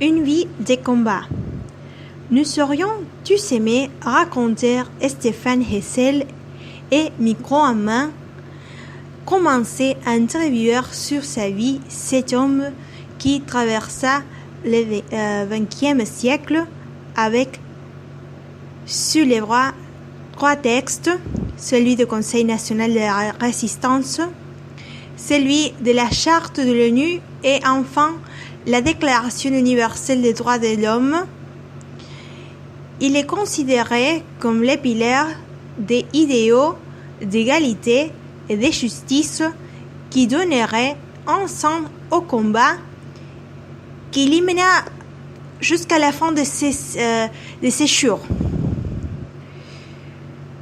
Une vie de combat. Nous serions tous aimés raconter Stéphane Hessel et, micro en main, commencer à interviewer sur sa vie cet homme qui traversa le XXe siècle avec sur les bras 3 textes, celui du Conseil national de la résistance, celui de la Charte de l'ONU et enfin la Déclaration universelle des droits de l'homme. Il est considéré comme le pilier des idéaux d'égalité et de justice qui donnerait un sens au combat qui l'imena jusqu'à la fin de ses jours.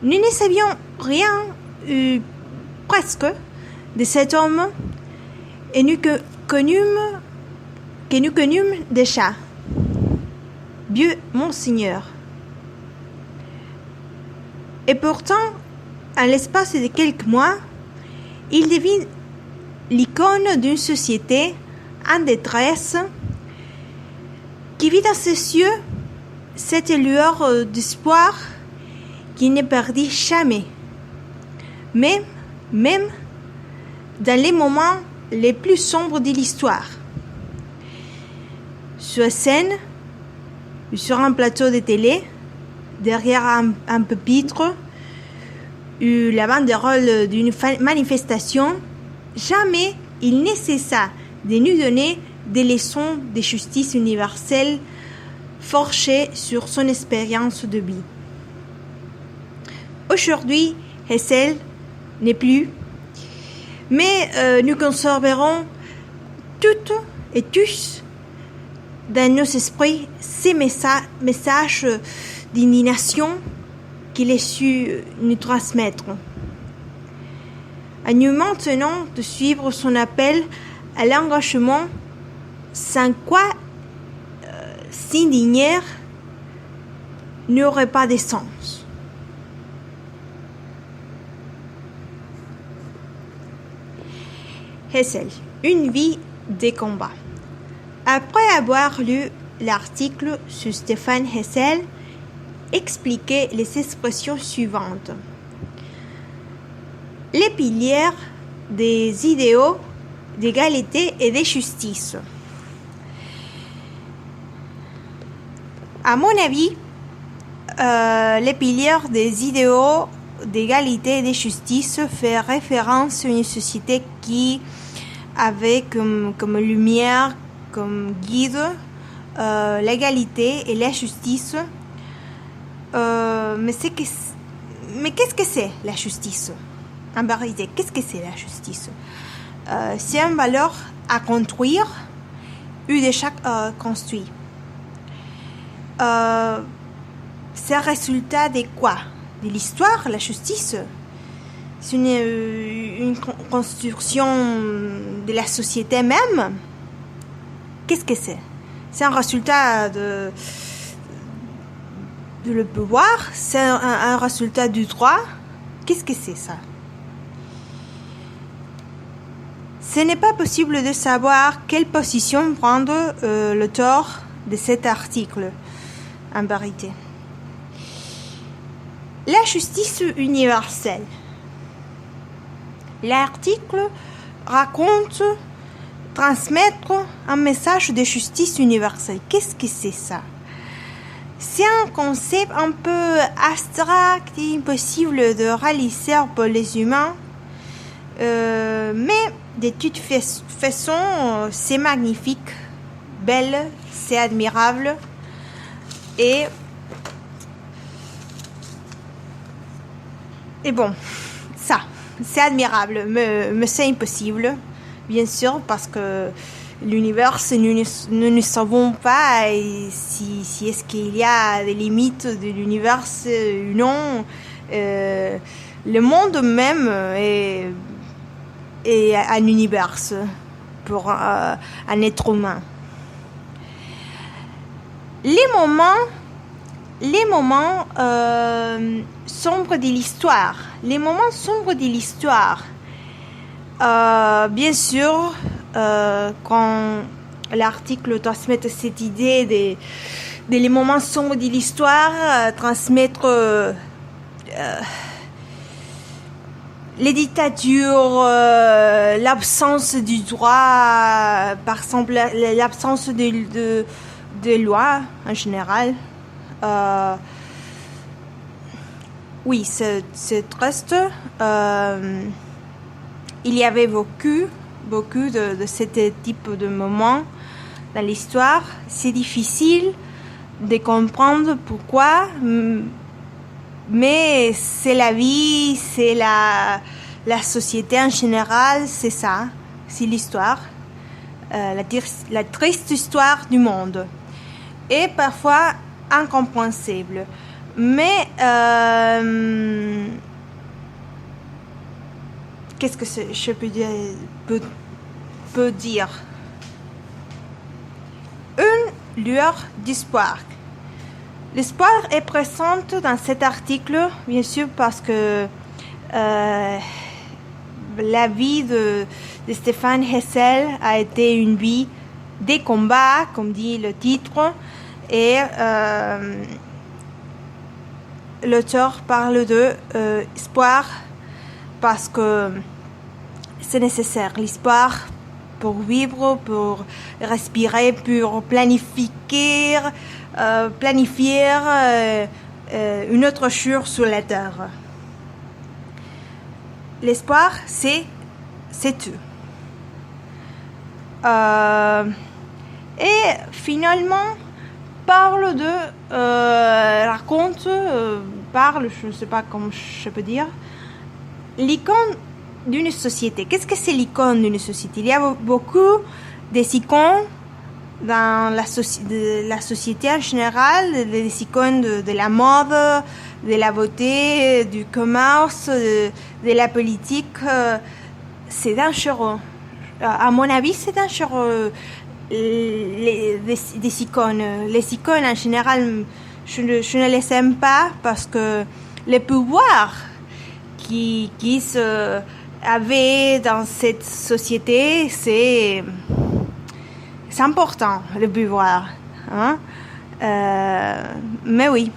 Nous ne savions rien, presque, de cet homme et nous connûmes déjà. Vieux Monseigneur. Et pourtant, en l'espace de quelques mois, il devint l'icône d'une société en détresse qui vit dans ses yeux cette lueur d'espoir qui ne perdit jamais, même dans les moments les plus sombres de l'histoire. Sur scène, sur un plateau de télé, derrière un pupitre, la banderole d'une manifestation, jamais il ne cessa de nous donner des leçons de justice universelle forgées sur son expérience de vie. Aujourd'hui, Hessel n'est plus, mais nous conserverons toutes et tous dans nos esprits ces messages d'indignation qu'il a su nous transmettre. À nous maintenant de suivre son appel à l'engagement sans quoi s'indigner n'aurait pas de sens. Hessel, une vie de combat. Après avoir lu l'article sur Stéphane Hessel, expliquez les expressions suivantes. Les piliers des idéaux d'égalité et de justice. À mon avis, les piliers des idéaux d'égalité et de justice fait référence à une société qui avait comme lumière, comme guide, l'égalité et la justice. Mais qu'est-ce que c'est la justice? En vérité, qu'est-ce que c'est la justice? C'est une valeur à construire ou déjà construit. C'est un résultat de quoi? De l'histoire, la justice? C'est une construction de la société même? Qu'est-ce que c'est? C'est un résultat de le pouvoir? C'est un résultat du droit? Qu'est-ce que c'est ça? Ce n'est pas possible de savoir quelle position prendre l'auteur de cet article, en vérité. La justice universelle. L'article raconte transmettre un message de justice universelle. Qu'est-ce que c'est ça? C'est un concept un peu abstrait et impossible de réaliser pour les humains, mais de toute façon, c'est magnifique, belle, c'est admirable et bon, ça, c'est admirable, mais c'est impossible, bien sûr, parce que l'univers, nous ne savons pas si est-ce qu'il y a des limites de l'univers ou non. Le monde même est un univers pour un être humain. Les moments sombres de l'histoire. Les moments sombres de l'histoire. Bien sûr, quand l'article transmettre cette idée des moments sombres de l'histoire, transmettre les dictatures, l'absence du droit, par exemple l'absence de lois en général. Oui, c'est triste. Il y avait beaucoup de ce type de moments dans l'histoire. C'est difficile de comprendre pourquoi, mais c'est la vie, c'est la société en général, c'est ça, c'est l'histoire, la triste histoire du monde, et parfois incompréhensible. Mais qu'est-ce que je peux dire? Une lueur d'espoir. L'espoir est présent dans cet article, bien sûr, parce que la vie de Stéphane Hessel a été une vie des combats, comme dit le titre, et l'auteur parle de espoir parce que c'est nécessaire. L'espoir pour vivre, pour respirer, pour planifier une autre chose sur la terre. L'espoir, c'est tout. Et finalement, raconte, je ne sais pas comment je peux dire, l'icône d'une société. Qu'est-ce que c'est l'icône d'une société? Il y a beaucoup des icônes dans la société en général, des icônes de la mode, de la beauté, du commerce, de la politique. C'est dangereux. À mon avis, c'est dangereux. Des icônes. Les icônes en général, je ne les aime pas parce que le pouvoir qui se avait dans cette société, c'est important, le pouvoir. Hein? Mais oui.